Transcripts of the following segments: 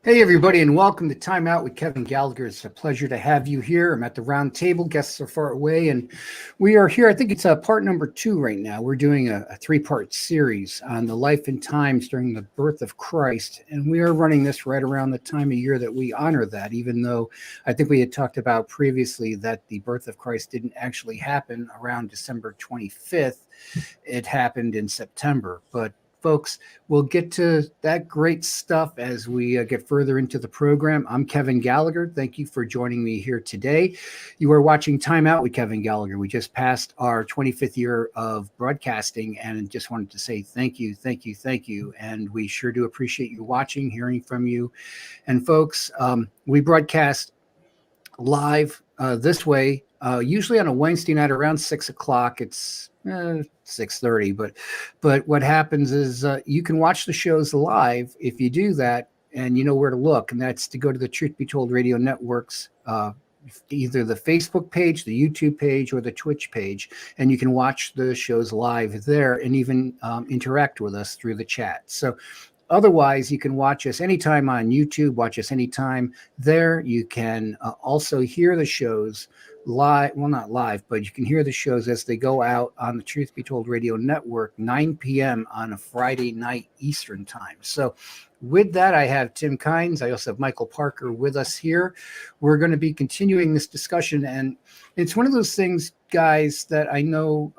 Hey, everybody, and welcome to Time Out with Kevin Gallagher. It's a pleasure to have you here. I'm at the round table. Guests are far away, and we are here. I think it's part number 2 right now. We're doing a three-part series on the life and times during the birth of Christ, and we are running this right around the time of year that we honor that, even though I think we had talked about previously that the birth of Christ didn't actually happen around December 25th. It happened in September, but folks, we'll get to that great stuff as we get further into the program. I'm Kevin Gallagher. Thank you for joining me here today. You are watching Time Out with Kevin Gallagher. We just passed our 25th year of broadcasting and just wanted to say thank you, thank you, thank you. And we sure do appreciate you watching, hearing from you. And folks, we broadcast live this way, usually on a Wednesday night around 6 o'clock. It's 6:30, but what happens is you can watch the shows live if you do that, and you know where to look, and that's to go to the Truth Be Told Radio Network's either the Facebook page, the YouTube page, or the Twitch page, and you can watch the shows live there and even interact with us through the chat. So otherwise, you can watch us anytime on YouTube, watch us anytime there. You can also hear the shows live. Well, not live, but you can hear the shows as they go out on the Truth Be Told Radio Network, 9 p.m. on a Friday night Eastern time. So with that, I have Tim Kynes. I also have Michael Parker with us here. We're going to be continuing this discussion, and it's one of those things, guys, that I know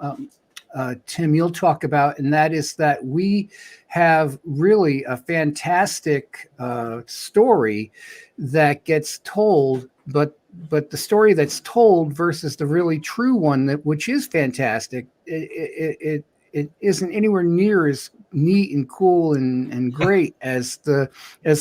Tim, you'll talk about, and that is that we have really a fantastic story that gets told, but the story that's told versus the really true one, that which is fantastic, it isn't anywhere near as neat and cool and great as the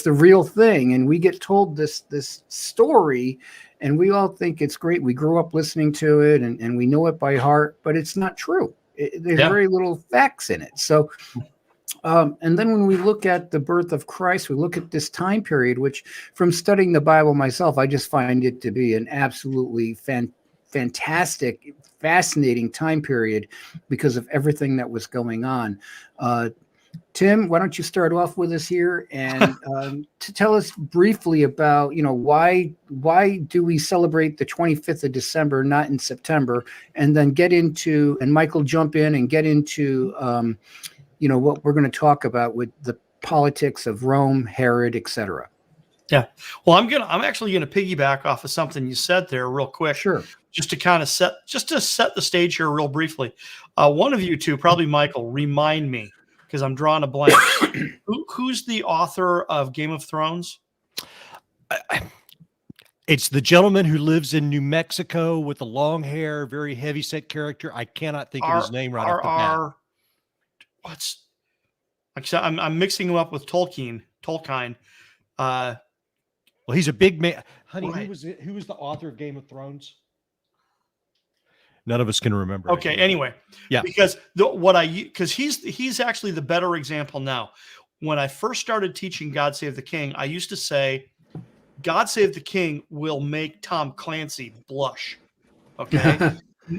real thing. And we get told this story, and we all think it's great. We grew up listening to it, and we know it by heart, but it's not true. There's very little facts in it. So, and then when we look at the birth of Christ, we look at this time period, which from studying the Bible myself, I just find it to be an absolutely fantastic, fascinating time period because of everything that was going on. Tim, why don't you start off with us here and to tell us briefly about, why do we celebrate the 25th of December, not in September, and then get into, and Michael jump in and get into, what we're going to talk about with the politics of Rome, Herod, etc. Yeah. Well, I'm actually going to piggyback off of something you said there real quick. Sure. Just to set the stage here real briefly. One of you two, probably Michael, remind me, because I'm drawing a blank. Who's the author of Game of Thrones? It's the gentleman who lives in New Mexico with the long hair, very heavy-set character. I cannot think of his name right off the bat. I'm mixing him up with Tolkien. Well, he's a big man. Honey, right. Who was the author of Game of Thrones? None of us can remember. Okay. Anyway, yeah, because he's actually the better example now. When I first started teaching God Save the King, I used to say, God Save the King will make Tom Clancy blush. Okay.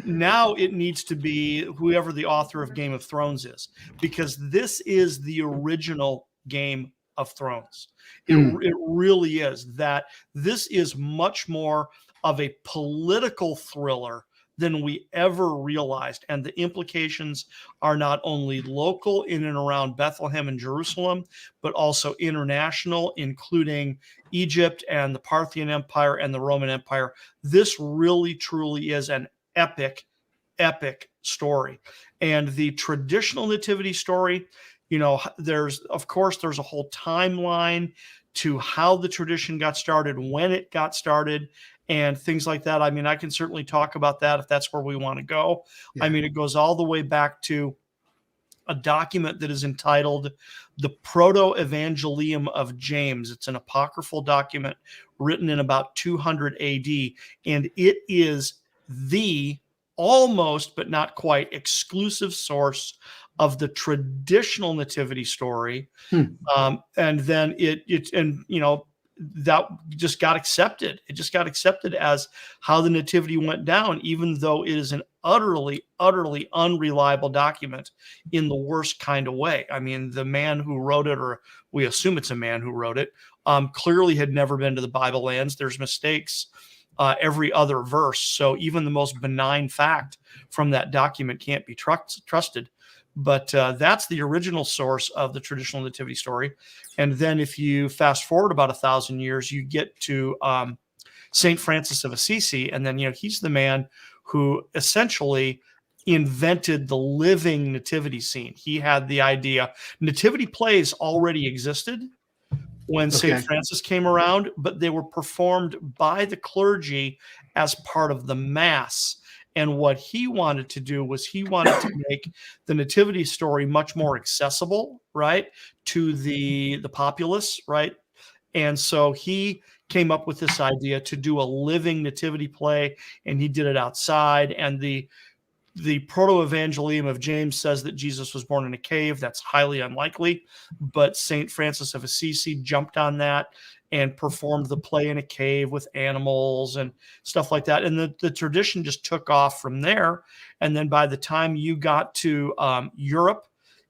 Now it needs to be whoever the author of Game of Thrones is, because this is the original Game of Thrones. It really is. That this is much more of a political thriller than we ever realized. And the implications are not only local in and around Bethlehem and Jerusalem, but also international, including Egypt and the Parthian Empire and the Roman Empire. This really, truly is an epic story. And the traditional nativity story, there's a whole timeline to how the tradition got started, when it got started, and things like that. I mean, I can certainly talk about that if that's where we want to go. Yeah. I mean, it goes all the way back to a document that is entitled the Proto-Evangelium of James. It's an apocryphal document written in about 200 AD, and it is the almost, but not quite, exclusive source of the traditional nativity story. And then that just got accepted. It just got accepted as how the nativity went down, even though it is an utterly, utterly unreliable document in the worst kind of way. I mean, the man who wrote it, or we assume it's a man who wrote it, clearly had never been to the Bible lands. There's mistakes every other verse. So even the most benign fact from that document can't be trusted. But that's the original source of the traditional nativity story. And then if you fast forward about 1,000 years, you get to St. Francis of Assisi. And then, he's the man who essentially invented the living nativity scene. He had the idea. Nativity plays already existed when St. Francis came around, but they were performed by the clergy as part of the Mass. And what he wanted to do was he wanted to make the nativity story much more accessible, right, to the populace, right? And so he came up with this idea to do a living nativity play, and he did it outside. And the Proto-Evangelium of James says that Jesus was born in a cave. That's highly unlikely, but St. Francis of Assisi jumped on that and performed the play in a cave with animals and stuff like that. And the tradition just took off from there. And then by the time you got to Europe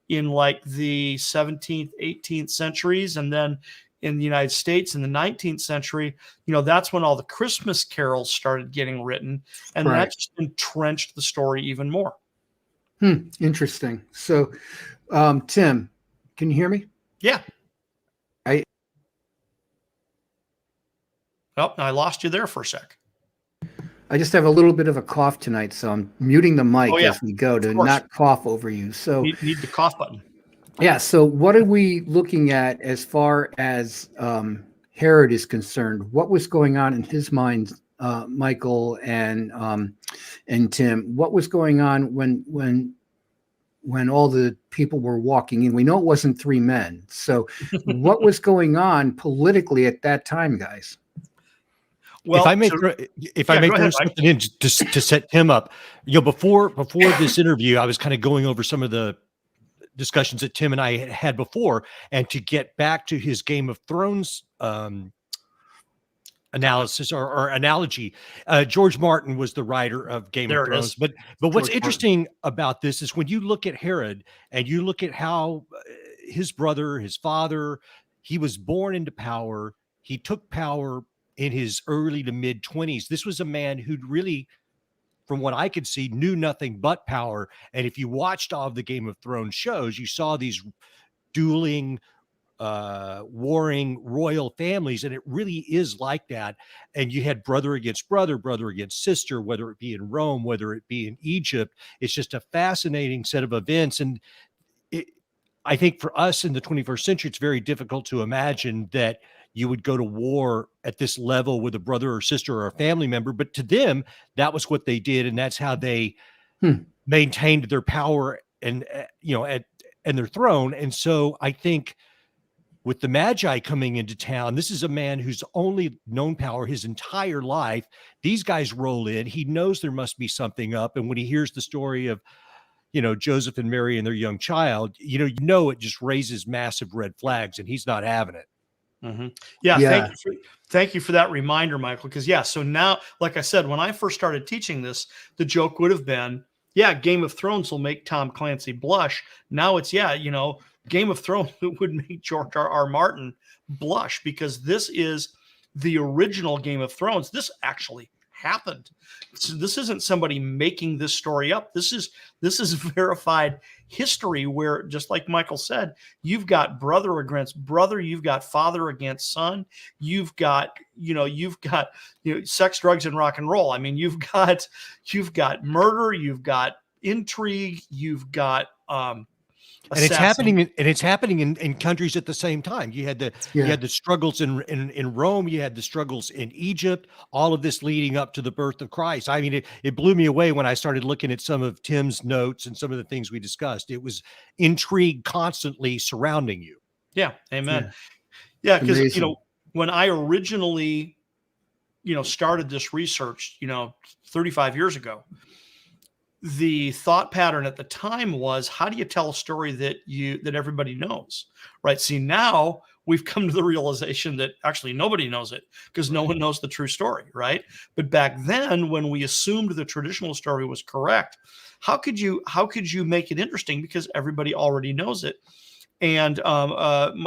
in like the 17th, 18th centuries, and then in the United States in the 19th century, that's when all the Christmas carols started getting written, and that just entrenched the story even more. Interesting. So, Tim, can you hear me? Yeah. I lost you there for a sec. I just have a little bit of a cough tonight, so I'm muting the mic as we go to not cough over you. So need the cough button. Yeah. So what are we looking at as far as Herod is concerned? What was going on in his mind, Michael and Tim? What was going on when all the people were walking in? We know it wasn't three men. So what was going on politically at that time, guys? Well, if I may throw something in to set him up, before this interview, I was kind of going over some of the discussions that Tim and I had before, and to get back to his Game of Thrones analysis or analogy, George Martin was the writer of Game of Thrones. But what's interesting about this is when you look at Herod and you look at how his brother, his father, he was born into power. He took power in his early to mid 20s. This was a man who'd really, from what I could see, knew nothing but power. And if you watched all of the Game of Thrones shows, you saw these dueling, warring royal families, and it really is like that. And you had brother against brother, brother against sister, whether it be in Rome, whether it be in Egypt. It's just a fascinating set of events. And I think for us in the 21st century, it's very difficult to imagine that you would go to war at this level with a brother or sister or a family member. But to them, that was what they did. And that's how they maintained their power and, and their throne. And so I think with the Magi coming into town, this is a man who's only known power his entire life. These guys roll in. He knows there must be something up. And when he hears the story of, Joseph and Mary and their young child, it just raises massive red flags, and he's not having it. Mm-hmm. Yeah. Thank you for that reminder, Michael. Because so now, like I said, when I first started teaching this, the joke would have been, Game of Thrones will make Tom Clancy blush. Now it's, Game of Thrones would make George R.R. Martin blush, because this is the original Game of Thrones. This actually happened. So this isn't somebody making this story up. This is verified history, where, just like Michael said, you've got brother against brother, you've got father against son, you've got sex, drugs, and rock and roll. I mean, you've got murder, you've got intrigue, you've got and it's happening in countries at the same time. You had the struggles in Rome, you had the struggles in Egypt, all of this leading up to the birth of Christ. I mean, it blew me away when I started looking at some of Tim's notes and some of the things we discussed. It was intrigue constantly surrounding you. Yeah. Amen. Yeah. Because, when I originally, started this research, 35 years ago, the thought pattern at the time was, how do you tell a story that everybody knows, right? See, now we've come to the realization that actually nobody knows it because no one knows the true story, right? But back then, when we assumed the traditional story was correct, how could you make it interesting because everybody already knows it? And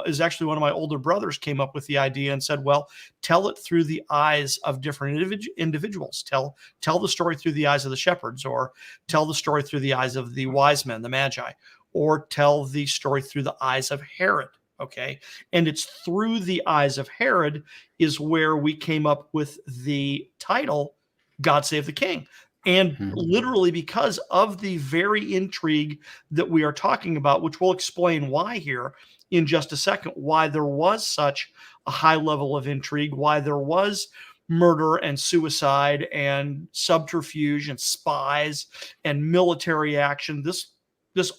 is actually one of my older brothers came up with the idea and said, well, tell it through the eyes of different individuals. Tell the story through the eyes of the shepherds, or tell the story through the eyes of the wise men, the magi, or tell the story through the eyes of Herod. Okay. And it's through the eyes of Herod is where we came up with the title, God Save the King. And literally because of the very intrigue that we are talking about, which we'll explain why here in just a second, why there was such a high level of intrigue, why there was murder and suicide and subterfuge and spies and military action. This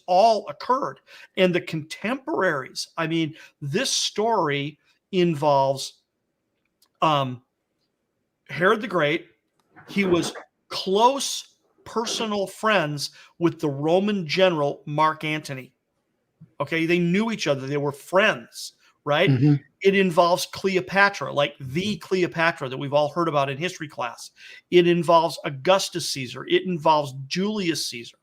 all occurred. And the contemporaries, I mean, this story involves Herod the Great. He was close personal friends with the Roman general Mark Antony. Okay, they knew each other. They were friends, right? It involves Cleopatra, like the Cleopatra that we've all heard about in history class. It involves Augustus Caesar. It involves Julius Caesar.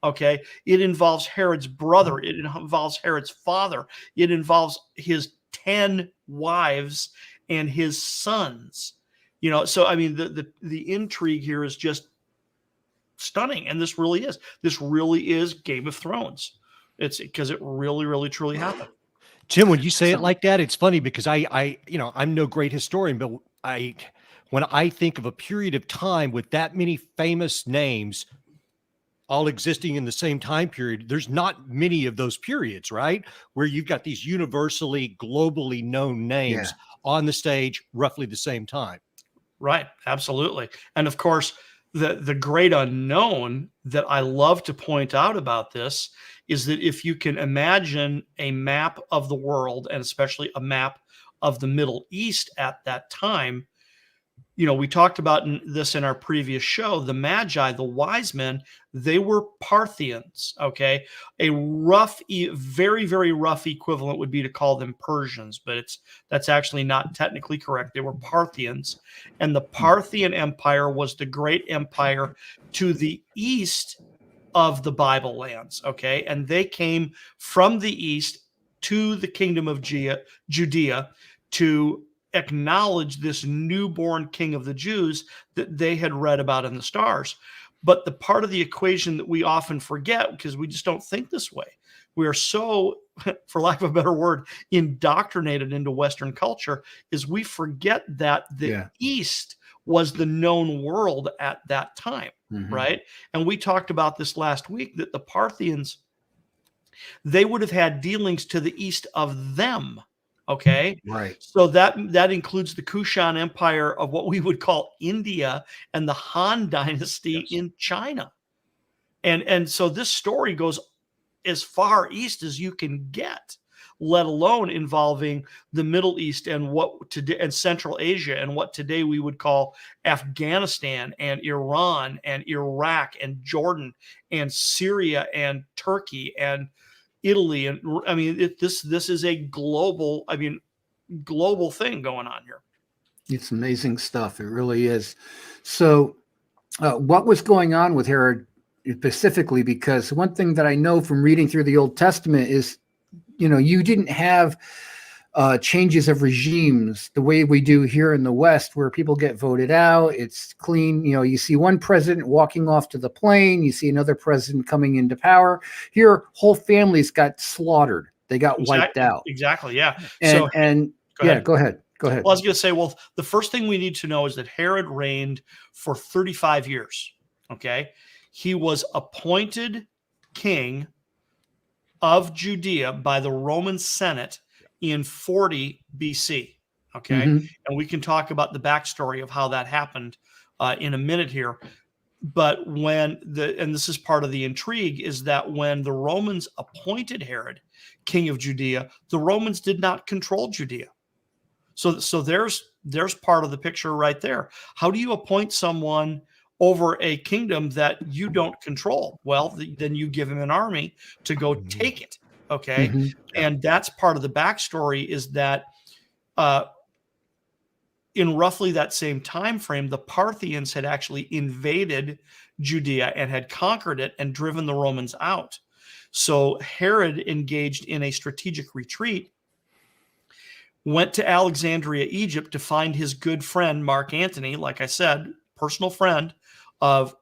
Okay, it involves Herod's brother. It involves Herod's father. It involves his 10 wives and his sons. You know, so I mean, the intrigue here is just stunning, and this really is Game of Thrones. It's because it really, really, truly happened. Jim, when you say it like that, it's funny because I I'm no great historian, but when I think of a period of time with that many famous names all existing in the same time period, there's not many of those periods, right? Where you've got these universally, globally known names on the stage roughly the same time. Right. Absolutely. And of course, the great unknown that I love to point out about this is that if you can imagine a map of the world, and especially a map of the Middle East at that time, you know, we talked about this in our previous show, the Magi, the wise men, they were Parthians, okay? A rough, very, very rough equivalent would be to call them Persians, but that's actually not technically correct. They were Parthians, and the Parthian Empire was the great empire to the east of the Bible lands, okay? And they came from the east to the kingdom of Judea to acknowledge this newborn king of the Jews that they had read about in the stars. But the part of the equation that we often forget, because we just don't think this way, we are so, for lack of a better word, indoctrinated into Western culture, is we forget that the East was the known world at that time, right? And we talked about this last week, that the Parthians, they would have had dealings to the east of them. Okay. Right. So that includes the Kushan Empire of what we would call India and the Han Dynasty in China. And so this story goes as far east as you can get, let alone involving the Middle East and and Central Asia and what today we would call Afghanistan and Iran and Iraq and Jordan and Syria and Turkey and Italy. And I mean, this is a global thing going on here. It's amazing stuff. It really is. So what was going on with Herod specifically? Because one thing that I know from reading through the Old Testament is, you know, you didn't have changes of regimes the way we do here in the West, where people get voted out. It's clean. You know, you see one president walking off to the plane. You see another president coming into power. Here, whole families got slaughtered. They got wiped out. Exactly. Yeah. Go ahead. Go ahead. Well, I was going to say, well, the first thing we need to know is that Herod reigned for 35 years. Okay. He was appointed king of Judea by the Roman Senate in 40 BC. Okay. And we can talk about the backstory of how that happened in a minute here. But and this is part of the intrigue, is that when the Romans appointed Herod king of Judea, the Romans did not control Judea. So there's part of the picture right there. How do you appoint someone over a kingdom that you don't control. Well, then you give him an army to go take it. Okay. Mm-hmm. And that's part of the backstory, is that in roughly that same time frame, the Parthians had actually invaded Judea and had conquered it and driven the Romans out. So Herod engaged in a strategic retreat, went to Alexandria, Egypt, to find his good friend Mark Antony, like I said, personal friend of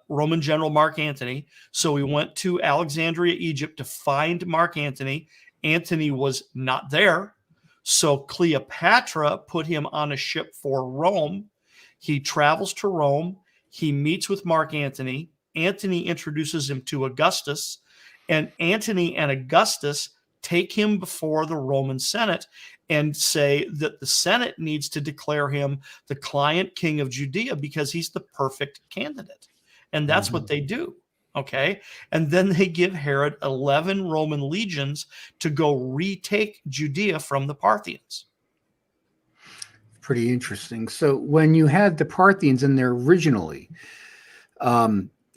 Roman general Mark Antony. So he went to Alexandria, Egypt, to find Mark Antony. Antony was not there. So Cleopatra put him on a ship for Rome. He travels to Rome. He meets with Mark Antony. Antony introduces him to Augustus, and Antony and Augustus take him before the Roman Senate and say that the Senate needs to declare him the client king of Judea because he's the perfect candidate. And that's what they do. Okay. And then they give Herod 11 Roman legions to go retake Judea from the Parthians. Pretty interesting. So when you had the Parthians in there originally,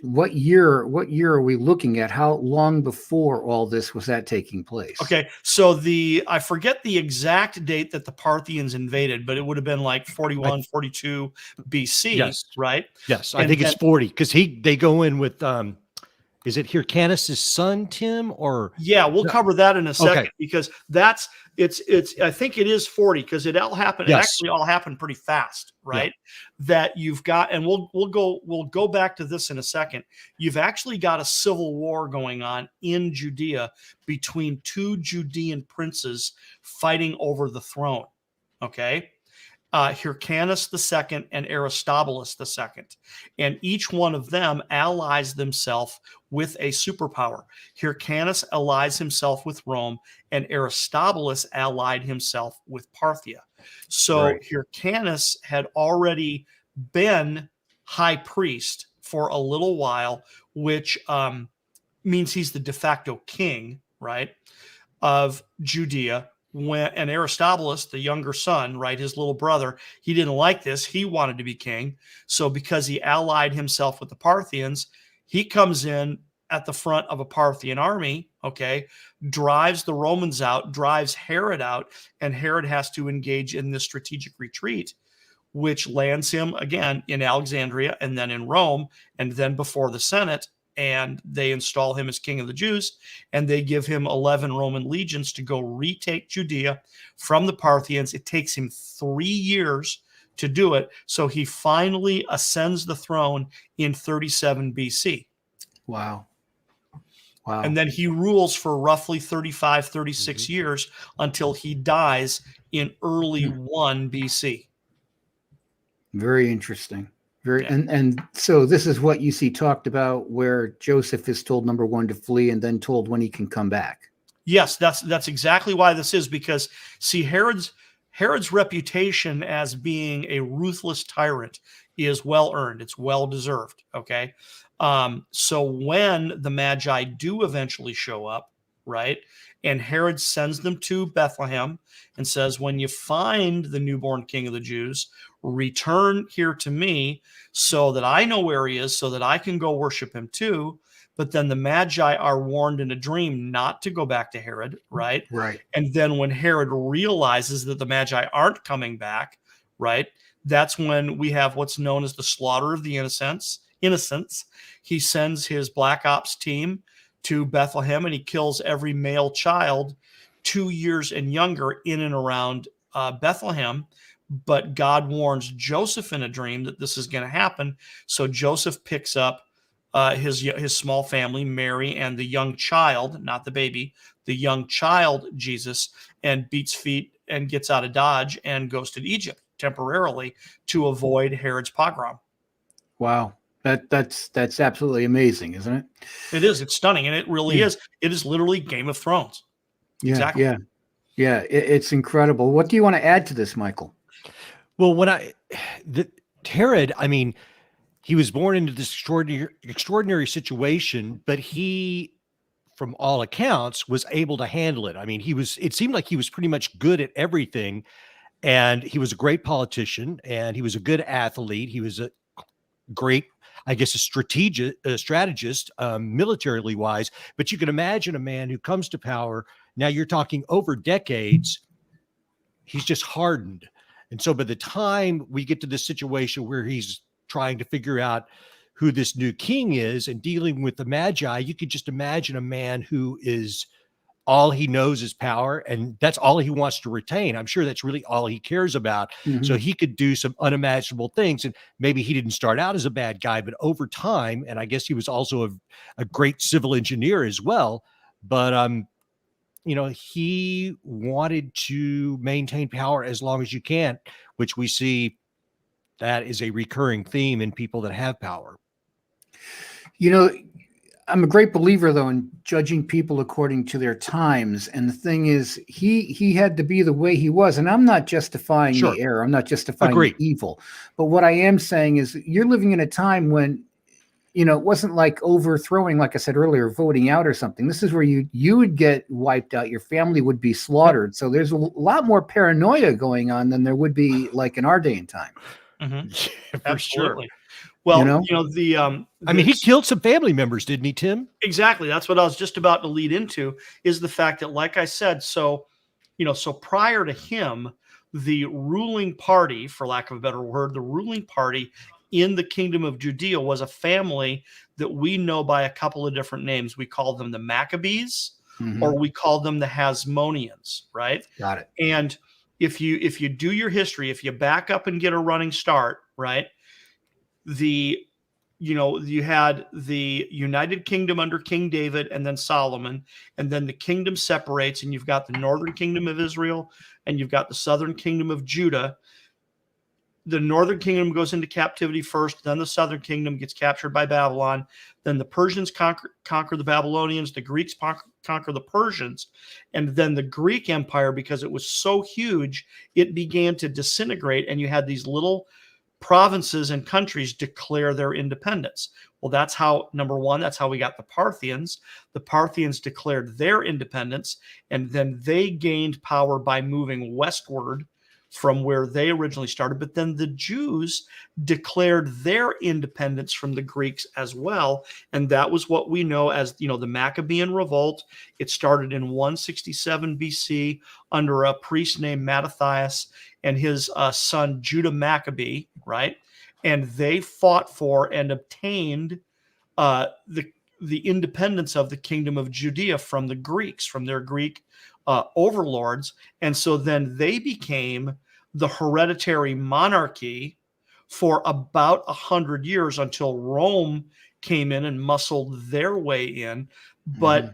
what year are we looking at? How long before all this was that taking place? Okay, so I forget the exact date that the Parthians invaded, but it would have been like 41, 42 BC, Yes. right? Yes, I think it's 40, because they go in with is it Hyrcanus' son, Tim, or? Yeah, we'll cover that in a second, Okay. because it's I think it is 40, because it all happened. Yes. It actually all happened pretty fast, right? Yeah. That you've got, and we'll go back to this in a second. You've actually got a civil war going on in Judea between two Judean princes fighting over the throne. Okay. Hyrcanus II and Aristobulus II. And each one of them allies themselves with a superpower. Hyrcanus allies himself with Rome, and Aristobulus allied himself with Parthia. So Hyrcanus had already been high priest for a little while, which means he's the de facto king, right, of Judea. And Aristobulus, the younger son, right, his little brother, he didn't like this. He wanted to be king. So because he allied himself with the Parthians, he comes in at the front of a Parthian army, okay, drives the Romans out, drives Herod out, and Herod has to engage in this strategic retreat, which lands him again in Alexandria and then in Rome and then before the Senate. And they install him as king of the Jews, and they give him 11 Roman legions to go retake Judea from the Parthians. It takes him 3 years to do it. So he finally ascends the throne in 37 BC. Wow. Wow. And then he rules for roughly 35, 36 years until he dies in early 1 BC. Very interesting. And so this is what you see talked about, where Joseph is told, number one, to flee, and then told when he can come back. Yes, that's exactly why this is, because see, Herod's reputation as being a ruthless tyrant is well earned. It's well deserved. Okay. So when the Magi do eventually show up, right, and Herod sends them to Bethlehem and says, when you find the newborn king of the Jews, return here to me so that I know where he is, so that I can go worship him too. But then the Magi are warned in a dream not to go back to Herod, right? Right. And then when Herod realizes that the Magi aren't coming back, right, that's when we have what's known as the slaughter of the innocents. He sends his Black Ops team to Bethlehem, and he kills every male child 2 years and younger in and around Bethlehem. But God warns Joseph in a dream that this is going to happen. So Joseph picks up his small family, Mary, and the young child, not the baby, the young child, Jesus, and beats feet and gets out of Dodge and goes to Egypt temporarily to avoid Herod's pogrom. Wow. That's absolutely amazing, isn't it? It is. It's stunning. And it really is. It is literally Game of Thrones. Yeah. Exactly. Yeah. It's incredible. What do you want to add to this, Michael? Well, Herod, I mean, he was born into this extraordinary situation, but he, from all accounts, was able to handle it. I mean, it seemed like he was pretty much good at everything, and he was a great politician, and he was a good athlete. He was a great I guess, a strategist, militarily wise. But you can imagine a man who comes to power. Now you're talking over decades. He's just hardened. And so by the time we get to this situation where he's trying to figure out who this new king is and dealing with the Magi, you could just imagine a man who is all he knows is power, and that's all he wants to retain. I'm sure that's really all he cares about. Mm-hmm. So he could do some unimaginable things. And maybe he didn't start out as a bad guy, but over time, and I guess he was also a great civil engineer as well. But he wanted to maintain power as long as you can, which we see that is a recurring theme in people that have power. I'm a great believer, though, in judging people according to their times. And the thing is, he had to be the way he was. And I'm not justifying the error. I'm not justifying the evil. But what I am saying is you're living in a time when, it wasn't like overthrowing, like I said earlier, voting out or something. This is where you would get wiped out. Your family would be slaughtered. So there's a lot more paranoia going on than there would be like in our day and time. Mm-hmm. Yeah, for Absolutely. Sure. Well, he killed some family members, didn't he, Tim? Exactly. That's what I was just about to lead into, is the fact that, like I said, so prior to him, the ruling party, for lack of a better word, the ruling party in the kingdom of Judea was a family that we know by a couple of different names. We call them the Maccabees, or we call them the Hasmoneans, right? Got it. And if you do your history, if you back up and get a running start, right? You had the United Kingdom under King David and then Solomon, and then the kingdom separates, and you've got the northern kingdom of Israel and you've got the southern kingdom of Judah. The northern kingdom goes into captivity first, then the southern kingdom gets captured by Babylon. Then the Persians conquer the Babylonians, the Greeks conquer the Persians, and then the Greek Empire, because it was so huge, it began to disintegrate, and you had these little provinces and countries declare their independence. Well, that's how, number one, that's how we got the Parthians. The Parthians declared their independence, and then they gained power by moving westward from where they originally started. But then the Jews declared their independence from the Greeks as well. And that was what we know as, the Maccabean Revolt. It started in 167 BC under a priest named Mattathias and his son Judah Maccabee, right? And they fought for and obtained the independence of the kingdom of Judea from the Greeks, from their Greek overlords. And so then they became the hereditary monarchy for about 100 years until Rome came in and muscled their way in. But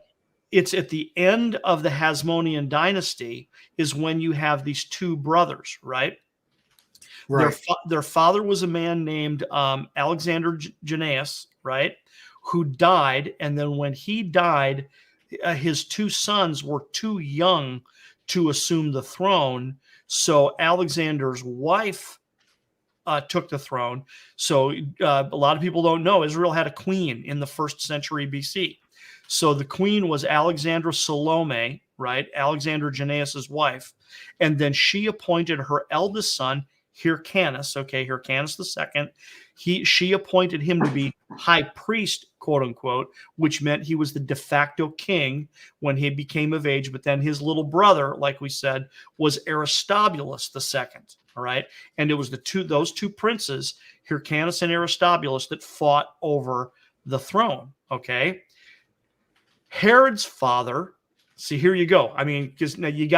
it's at the end of the Hasmonean dynasty is when you have these two brothers, right? Their father was a man named Alexander Jannaeus, right? Who died. And then when he died, his two sons were too young to assume the throne. So Alexander's wife took the throne. So a lot of people don't know Israel had a queen in the 1st century BC. So the queen was Alexandra Salome, right? Alexander Jannaeus' wife. And then she appointed her eldest son, Hyrcanus, Hyrcanus II. She appointed him to be high priest, quote unquote, which meant he was the de facto king when he became of age. But then his little brother, like we said, was Aristobulus II. All right. And it was those two princes, Hyrcanus and Aristobulus, that fought over the throne. Okay. Herod's father. See, here you go. I mean, because now you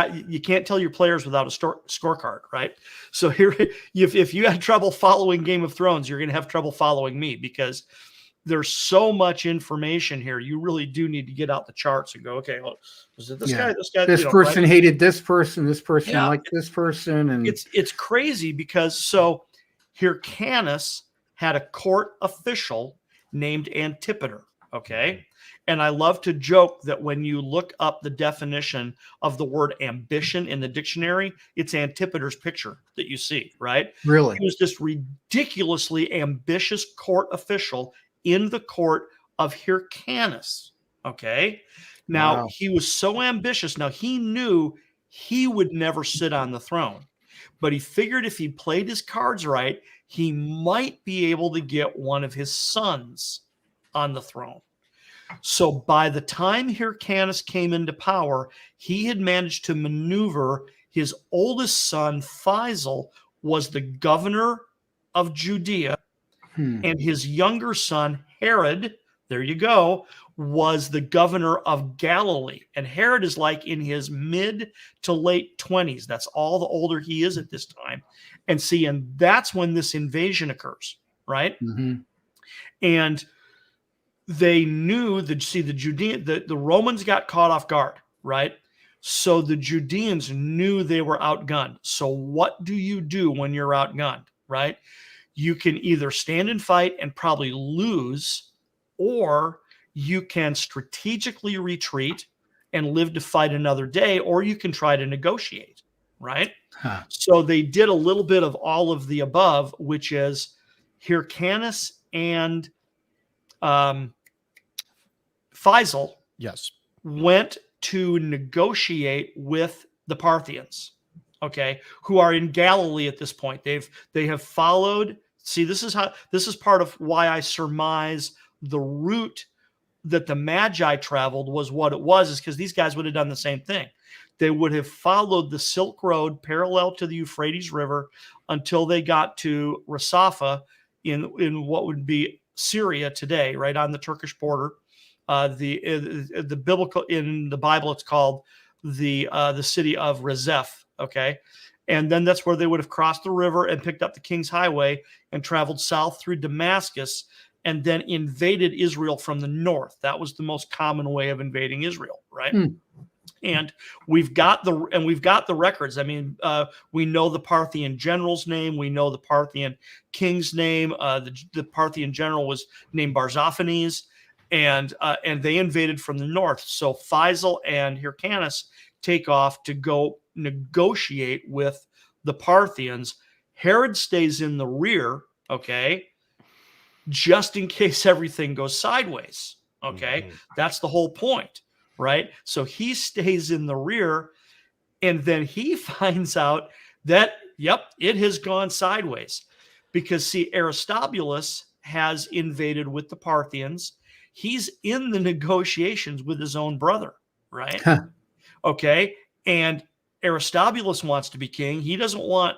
can't tell your players without a scorecard, right? So here, if you had trouble following Game of Thrones, you're going to have trouble following me, because there's so much information here. You really do need to get out the charts and go, okay, well, was it this guy? This person hated this person. This person liked this person, and it's crazy because so Hyrcanus had a court official named Antipater. Okay. And I love to joke that when you look up the definition of the word ambition in the dictionary, it's Antipater's picture that you see, right? Really? He was this ridiculously ambitious court official in the court of Hyrcanus. Okay. Now, He was so ambitious. Now, he knew he would never sit on the throne, but he figured if he played his cards right, he might be able to get one of his sons on the throne. So by the time Hyrcanus came into power, he had managed to maneuver his oldest son, Faisal, was the governor of Judea, and his younger son, Herod, there you go, was the governor of Galilee. And Herod is like in his mid to late 20s. That's all the older he is at this time. And see, and that's when this invasion occurs, right? And they knew that, see, the Romans got caught off guard, right? So the Judeans knew they were outgunned. So what do you do when you're outgunned, right? You can either stand and fight and probably lose, or you can strategically retreat and live to fight another day, or you can try to negotiate, right? So they did a little bit of all of the above, which is Hyrcanus and Faisal went to negotiate with the Parthians, okay, who are in Galilee at this point. They have followed. See, this is part of why I surmise the route that the Magi traveled was what it was, is because these guys would have done the same thing. They would have followed the Silk Road parallel to the Euphrates River until they got to Rasafa in what would be Syria today, right on the Turkish border. The biblical, in the Bible, it's called the city of Rezeph. Okay. And then that's where they would have crossed the river and picked up the King's Highway and traveled south through Damascus and then invaded Israel from the north. That was the most common way of invading Israel, right? And we've got the records. I mean, we know the Parthian general's name. We know the Parthian king's name. The Parthian general was named Barzaphanes, and they invaded from the north. So Faisal and Hyrcanus take off to go negotiate with the Parthians. Herod stays in the rear, okay, just in case everything goes sideways, okay? That's the whole point, right? So he stays in the rear, and then he finds out that, yep, it has gone sideways. Because, see, Aristobulus has invaded with the Parthians. He's in the negotiations with his own brother, right? Okay, and Aristobulus wants to be king. He doesn't want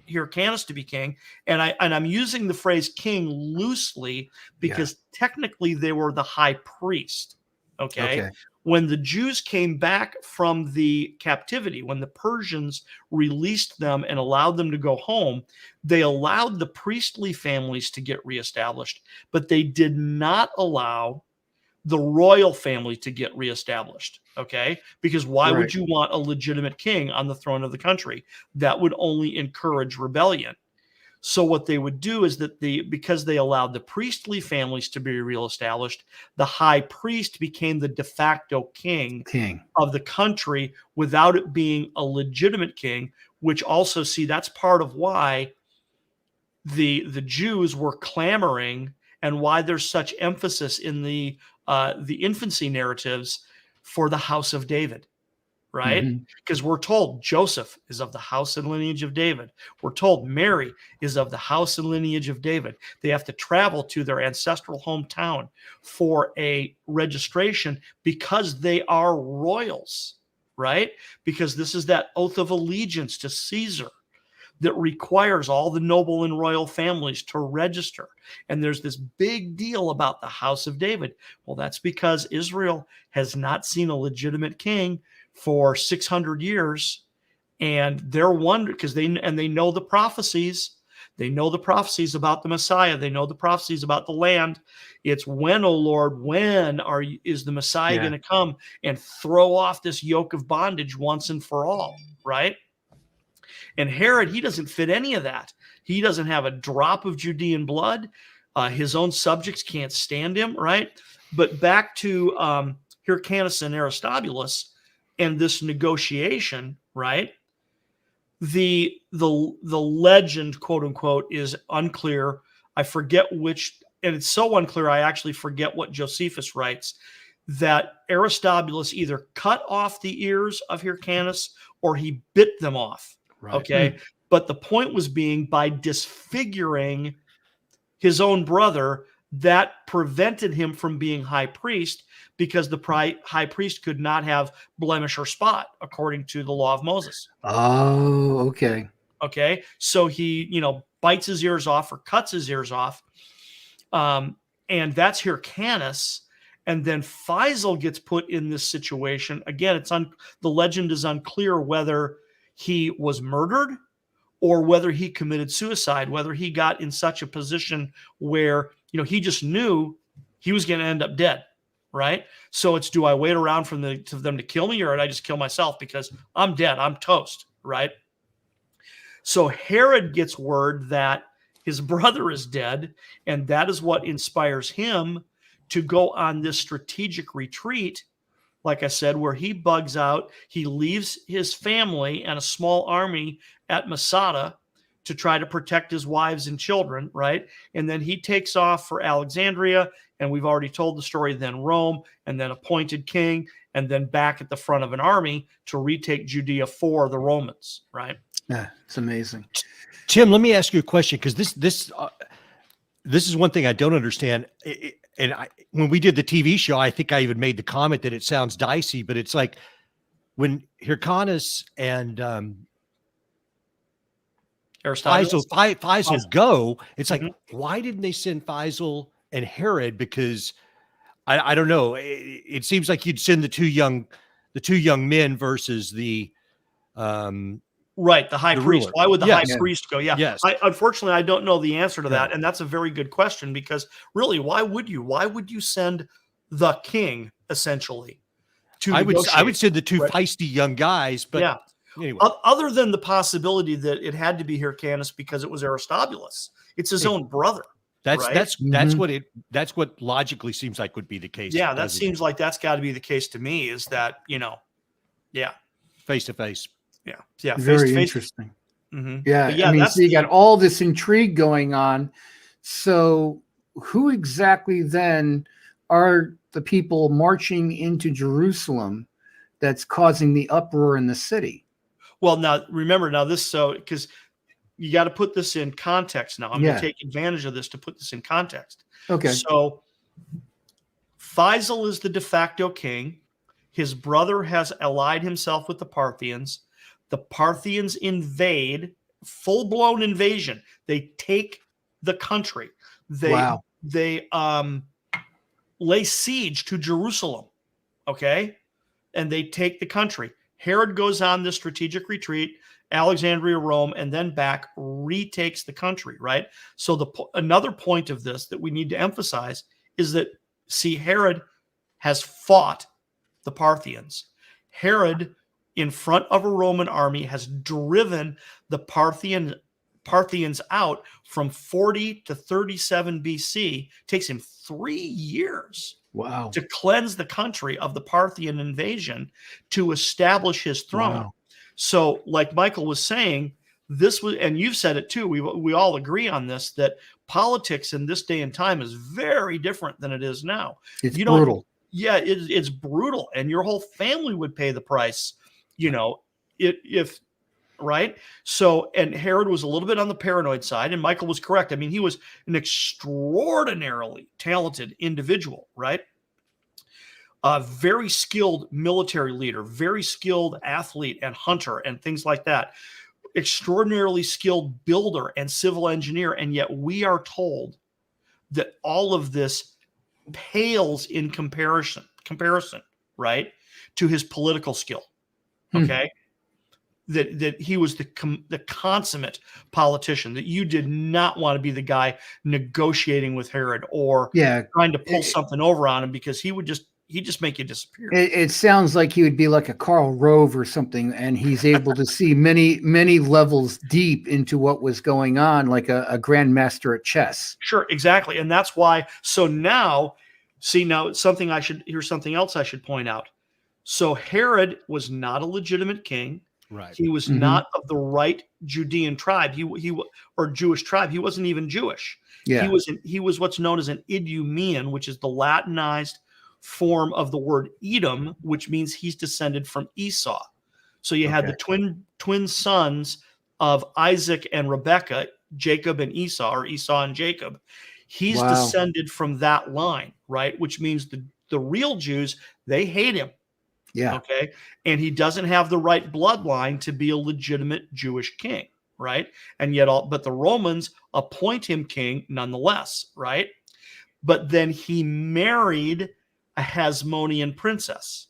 Hyrcanus to be king. And I'm using the phrase king loosely because technically they were the high priest. Okay. When the Jews came back from the captivity, when the Persians released them and allowed them to go home, they allowed the priestly families to get reestablished, but they did not allow the royal family to get reestablished, okay? Because why would you want a legitimate king on the throne of the country? That would only encourage rebellion. So what they would do is that because they allowed the priestly families to be reestablished, the high priest became the de facto king of the country without it being a legitimate king, which also, see, that's part of why the Jews were clamoring and why there's such emphasis in the infancy narratives for the house of David, right? Because we're told Joseph is of the house and lineage of David. We're told Mary is of the house and lineage of David. They have to travel to their ancestral hometown for a registration because they are royals, right? Because this is that oath of allegiance to Caesar that requires all the noble and royal families to register. And there's this big deal about the house of David. Well, that's because Israel has not seen a legitimate king for 600 years. And they're wondering, because they know the prophecies. They know the prophecies about the Messiah. They know the prophecies about the land. It's when, oh Lord, when is the Messiah going to come and throw off this yoke of bondage once and for all, right? And Herod, he doesn't fit any of that. He doesn't have a drop of Judean blood. His own subjects can't stand him, right? But back to Hyrcanus and Aristobulus and this negotiation, right? The legend, quote unquote, is unclear. I forget which, and it's so unclear, I actually forget what Josephus writes, that Aristobulus either cut off the ears of Hyrcanus or he bit them off. Okay. But the point was being by disfiguring his own brother, that prevented him from being high priest, because the high priest could not have blemish or spot according to the law of Moses. Oh, okay. Okay. So he, bites his ears off or cuts his ears off. And that's Hyrcanus. And then Faisal gets put in this situation. Again, the legend is unclear whether he was murdered or whether he committed suicide, whether he got in such a position where, he just knew he was going to end up dead, right? So it's, do I wait around for them to kill me, or did I just kill myself because I'm dead, I'm toast, right? So Herod gets word that his brother is dead, and that is what inspires him to go on this strategic retreat, like I said, where he bugs out. He leaves his family and a small army at Masada to try to protect his wives and children, right? And then he takes off for Alexandria, and we've already told the story, then Rome, and then appointed king, and then back at the front of an army to retake Judea for the Romans, right? Yeah, it's amazing. Tim, let me ask you a question, because this is one thing I don't understand. When we did the TV show, I think I even made the comment that it sounds dicey, but it's like when Hyrcanus and Faisal go, it's like, why didn't they send Faisal and Herod? Because I don't know. It seems like you'd send the two young men versus the right, the high priest. ruler. Why would the high priest go? Yeah. Yes. Unfortunately, I don't know the answer to that, and that's a very good question, because really, why would you send the king essentially to negotiate? I would send the two feisty young guys, but anyway. Other than the possibility that it had to be Hyrcanus because it was Aristobulus. It's his own brother. That's what logically seems like would be the case. Yeah, that seems like that's got to be the case to me, is that, face to face. Yeah. Very interesting. Mm-hmm. Yeah. So you got all this intrigue going on. So who exactly then are the people marching into Jerusalem that's causing the uproar in the city? Well, now remember, because you got to put this in context now. I'm going to take advantage of this to put this in context. Okay. So Faisal is the de facto king. His brother has allied himself with the Parthians. The Parthians invade, full-blown invasion. They take the country. They lay siege to Jerusalem, okay? And they take the country. Herod goes on this strategic retreat, Alexandria, Rome, and then back, retakes the country, right? So another point of this that we need to emphasize is that, Herod has fought the Parthians. Herod, in front of a Roman army, has driven the Parthians out from 40 to 37 BC. It takes him 3 years to cleanse the country of the Parthian invasion to establish his throne. Wow. So, like Michael was saying, this was, and you've said it too, we all agree on this, that politics in this day and time is very different than it is now. It's brutal. Yeah, it's brutal, and your whole family would pay the price, if right. So, and Herod was a little bit on the paranoid side, and Michael was correct. I mean, he was an extraordinarily talented individual, right? A very skilled military leader, very skilled athlete and hunter and things like that. Extraordinarily skilled builder and civil engineer. And yet we are told that all of this pales in comparison, right, to his political skill. Okay. That he was the consummate politician, that you did not want to be the guy negotiating with Herod or trying to pull something over on him, because he'd just make you disappear. It sounds like he would be like a Karl Rove or something, and he's able to see many levels deep into what was going on, like a grandmaster at chess. Sure, exactly. And that's why. So now, here's something else I should point out. So Herod was not a legitimate king. Right. He was not of the right Judean tribe. Or Jewish tribe. He wasn't even Jewish. Yeah. He was what's known as an Idumean, which is the Latinized form of the word Edom, which means he's descended from Esau. So you had the twin sons of Isaac and Rebekah, Jacob and Esau, or Esau and Jacob. He's Wow. descended from that line, right? Which means the real Jews, they hate him. Yeah. Okay. And he doesn't have the right bloodline to be a legitimate Jewish king, right? And yet but the Romans appoint him king nonetheless, right? But then he married a Hasmonean princess.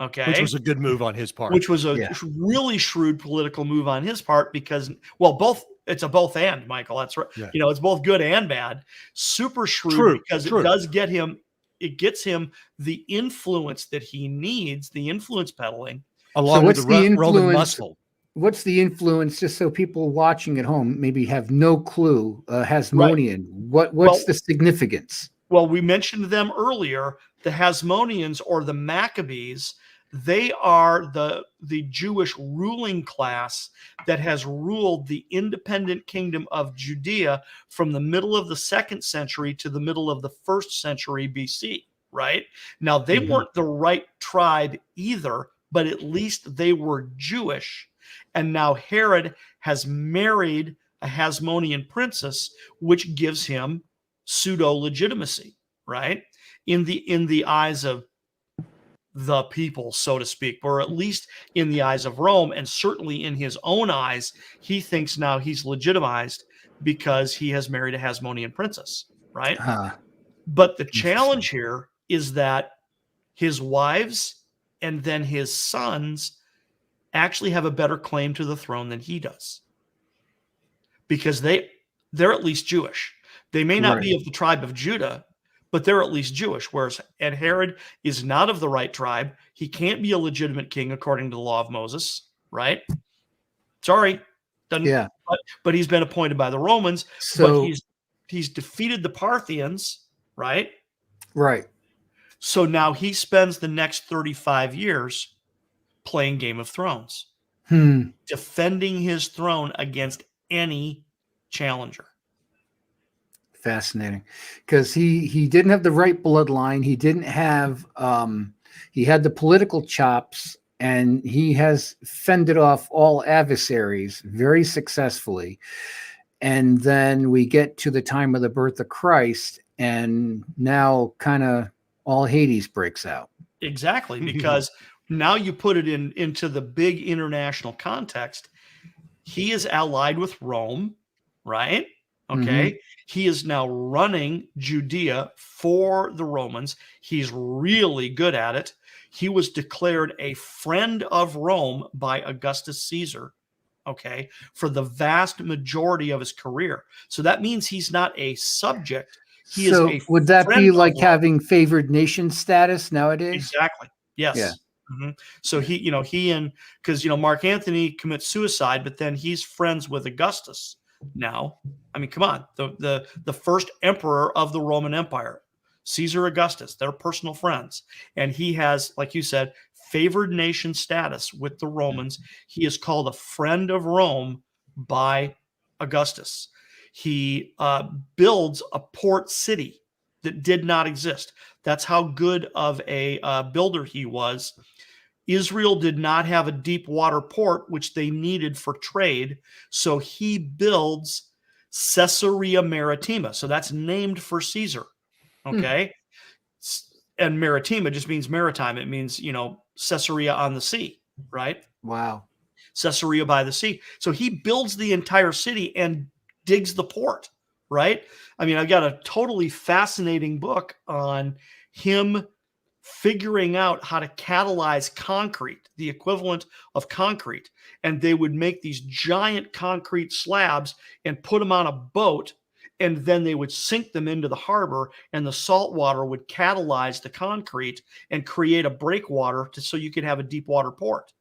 Okay. Which was a good move on his part. Which was a really shrewd political move on his part because, well, it's a both and, Michael. That's right. Yeah. It's both good and bad. Super shrewd because it does get him, it gets him the influence that he needs, the influence peddling. Along with the Roman muscle. What's the influence, just so people watching at home maybe have no clue, Hasmonean? Right. What's the significance? Well, we mentioned them earlier. The Hasmoneans, or the Maccabees, they are the Jewish ruling class that has ruled the independent kingdom of Judea from the middle of the 2nd century to the middle of the 1st century BC, right? Now, they weren't the right tribe either, but at least they were Jewish. And now Herod has married a Hasmonean princess, which gives him pseudo-legitimacy, right? In the eyes of the people, so to speak, or at least in the eyes of Rome, and certainly in his own eyes, he thinks now he's legitimized because he has married a Hasmonean princess, right? But the challenge here is that his wives and then his sons actually have a better claim to the throne than he does, because they're at least Jewish. They may not be of the tribe of Judah, but they're at least Jewish, whereas Herod is not of the right tribe. He can't be a legitimate king according to the law of Moses, right? Sorry. But he's been appointed by the Romans, but he's defeated the Parthians, right? Right. So now he spends the next 35 years playing Game of Thrones, defending his throne against any challenger. Fascinating, because he didn't have the right bloodline. He didn't have he had the political chops, and he has fended off all adversaries very successfully. And then we get to the time of the birth of Christ, and now kind of all Hades breaks out. Exactly, because now you put it into the big international context. He is allied with Rome, right? Okay. He is now running Judea for the Romans. He's really good at it. He was declared a friend of Rome by Augustus Caesar, okay, for the vast majority of his career. So that means he's not a subject. Would that be like having favored nation status nowadays? Exactly. Yes. Yeah. So because Mark Antony commits suicide, but then he's friends with Augustus now. I mean, come on, the first emperor of the Roman Empire, Caesar Augustus, they're personal friends. And he has, like you said, favored nation status with the Romans. He is called a friend of Rome by Augustus. He builds a port city that did not exist. That's how good of a builder he was. Israel did not have a deep water port, which they needed for trade. So he builds Caesarea Maritima. So that's named for Caesar. Okay. And Maritima just means maritime. It means, Caesarea on the sea, right? Wow. Caesarea by the sea. So he builds the entire city and digs the port, right? I mean, I've got a totally fascinating book on him figuring out how to catalyze concrete, the equivalent of concrete. And they would make these giant concrete slabs and put them on a boat, and then they would sink them into the harbor, and the salt water would catalyze the concrete and create a breakwater so you could have a deep water port.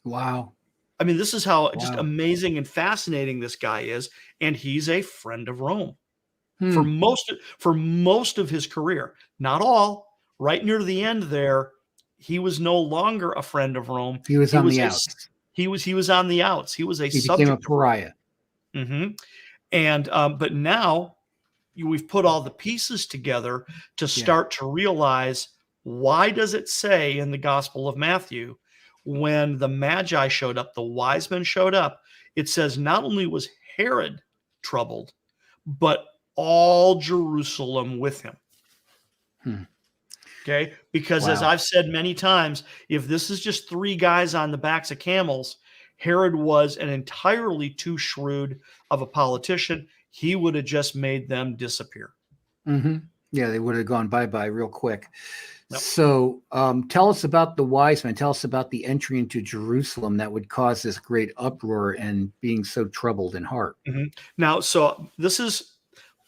Wow. I mean, this is how just amazing and fascinating this guy is. And he's a friend of Rome for most of his career. Not all. Right near the end there, he was no longer a friend of Rome. He was on the outs. He was on the outs. He was a subject. He became a pariah. And but now we've put all the pieces together to start to realize, why does it say in the Gospel of Matthew, when the Magi showed up, the wise men showed up, it says not only was Herod troubled, but all Jerusalem with him. Okay, because as I've said many times, if this is just 3 guys on the backs of camels, Herod was an entirely too shrewd of a politician. He would have just made them disappear. Yeah, they would have gone bye-bye real quick. Yep. So tell us about the wise men. Tell us about the entry into Jerusalem that would cause this great uproar and being so troubled in heart. Now, so this is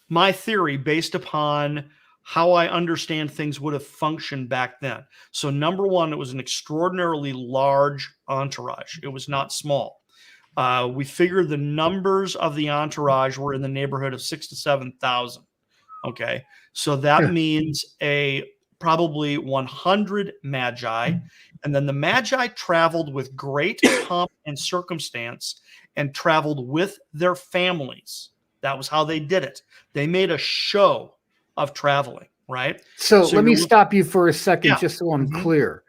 my theory based upon how I understand things would have functioned back then. So number one, it was an extraordinarily large entourage. It was not small. We figured the numbers of the entourage were in the neighborhood of 6,000 to 7,000. Okay. So that means probably 100 Magi. And then the Magi traveled with great pomp and circumstance and traveled with their families. That was how they did it. They made a show of traveling, right? So let me stop you for a second, just so I'm Mm-hmm. clear.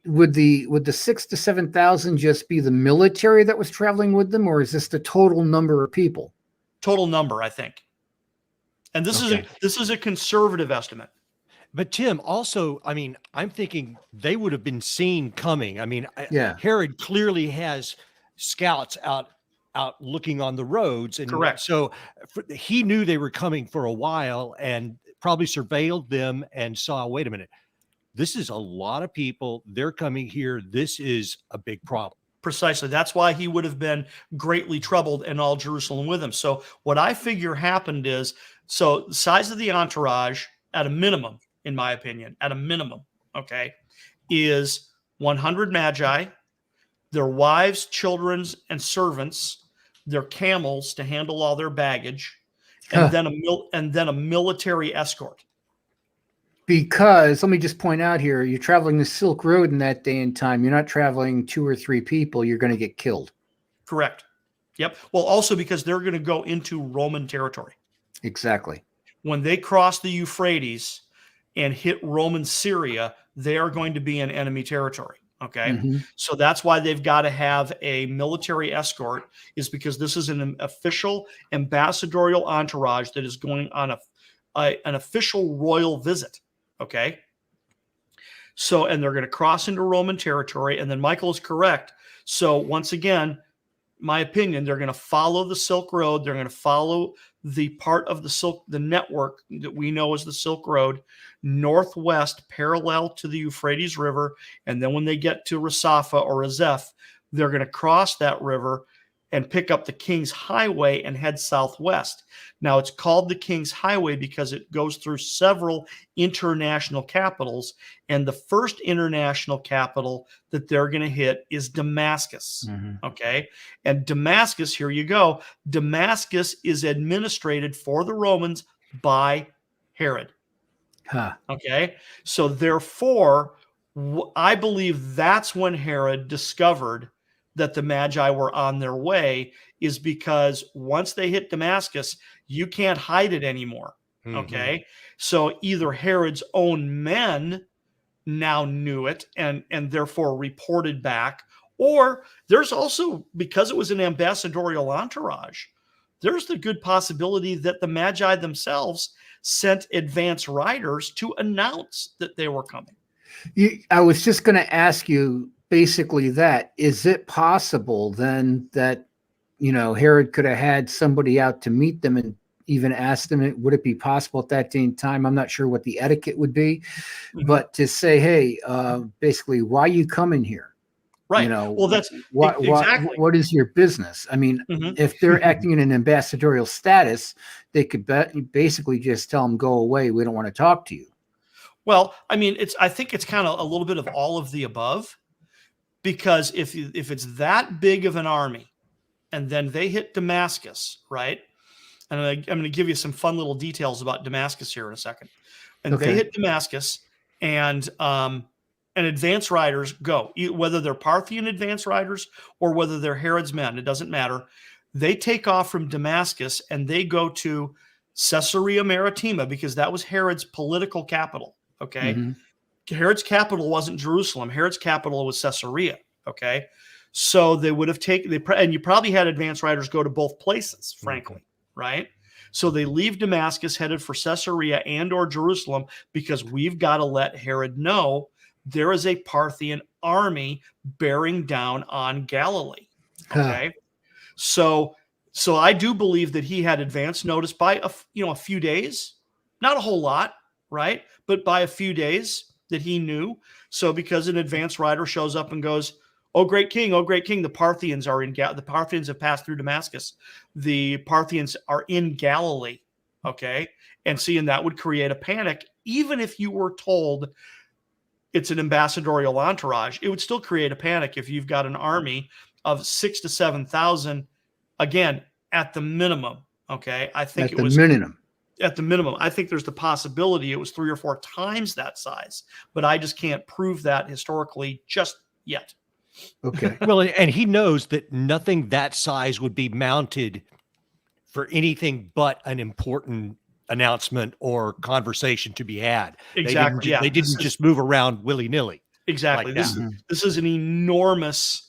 Would the 6,000 to 7,000 just be the military that was traveling with them, or is this the total number of people? Total number, I think. And this is a conservative estimate. But Tim, also, I mean, I'm thinking they would have been seen coming. I mean, Herod clearly has scouts out looking on the roads, and correct. So he knew they were coming for a while and probably surveilled them and saw, wait a minute, this is a lot of people. They're coming here. This is a big problem. Precisely. That's why he would have been greatly troubled and all Jerusalem with him. So what I figure happened is, so the size of the entourage at a minimum, in my opinion, at a minimum, okay, is 100 Magi, their wives, children, and servants, their camels to handle all their baggage, and then a military escort. Because let me just point out here, you're traveling the Silk Road in that day and time. You're not traveling 2 or 3 people. You're going to get killed. Correct. Yep. Well, also because they're going to go into Roman territory. Exactly. When they cross the Euphrates and hit Roman Syria, they are going to be in enemy territory. Okay. So that's why they've got to have a military escort, is because this is an official ambassadorial entourage that is going on an official royal visit. Okay. So, and they're going to cross into Roman territory. And then Michael is correct. So once again, my opinion, they're going to follow the Silk Road. They're going to follow the part of the network that we know as the Silk Road, northwest, parallel to the Euphrates River. And then when they get to Rasafa or Azeph, they're going to cross that river and pick up the King's Highway and head southwest. Now, it's called the King's Highway because it goes through several international capitals, and the first international capital that they're going to hit is Damascus, okay? And Damascus, here you go, Damascus is administrated for the Romans by Herod, okay? So therefore, I believe that's when Herod discovered that the Magi were on their way, is because once they hit Damascus, you can't hide it anymore. Okay. So either Herod's own men now knew it and therefore reported back, or there's also, because it was an ambassadorial entourage, there's the good possibility that the Magi themselves sent advance riders to announce that they were coming. I was just going to ask you basically that. Is it possible then that, Herod could have had somebody out to meet them and even ask them, would it be possible at that day and time? I'm not sure what the etiquette would be, but to say, hey, basically, why are you coming here? Right. Well, that's exactly. What is your business? I mean, if they're acting in an ambassadorial status, they could basically just tell them, go away. We don't want to talk to you. Well, I mean, I think it's kind of a little bit of all of the above, because if it's that big of an army and then they hit Damascus, right? And I'm going to give you some fun little details about Damascus here in a second. And they hit Damascus, and advance riders go, whether they're Parthian advance riders or whether they're Herod's men, it doesn't matter. They take off from Damascus and they go to Caesarea Maritima, because that was Herod's political capital. Okay. Herod's capital wasn't Jerusalem. Herod's capital was Caesarea. Okay. So they would have taken, and you probably had advance riders go to both places, frankly, right? So they leave Damascus headed for Caesarea and or Jerusalem because we've got to let Herod know there is a Parthian army bearing down on Galilee. Okay. So I do believe that he had advance notice by a few days, not a whole lot, right? But by a few days that he knew. So because an advance rider shows up and goes, oh great king, the Parthians are the Parthians have passed through Damascus. The Parthians are in Galilee. Okay. And that would create a panic. Even if you were told it's an ambassadorial entourage, it would still create a panic if you've got an army of 6,000 to 7,000, again, at the minimum. Okay. I think it was at the minimum. I think there's the possibility it was 3 or 4 times that size, but I just can't prove that historically just yet. Okay. Well, and he knows that nothing that size would be mounted for anything but an important announcement or conversation to be had. Exactly. They didn't just move around willy-nilly. Exactly. Like this is an enormous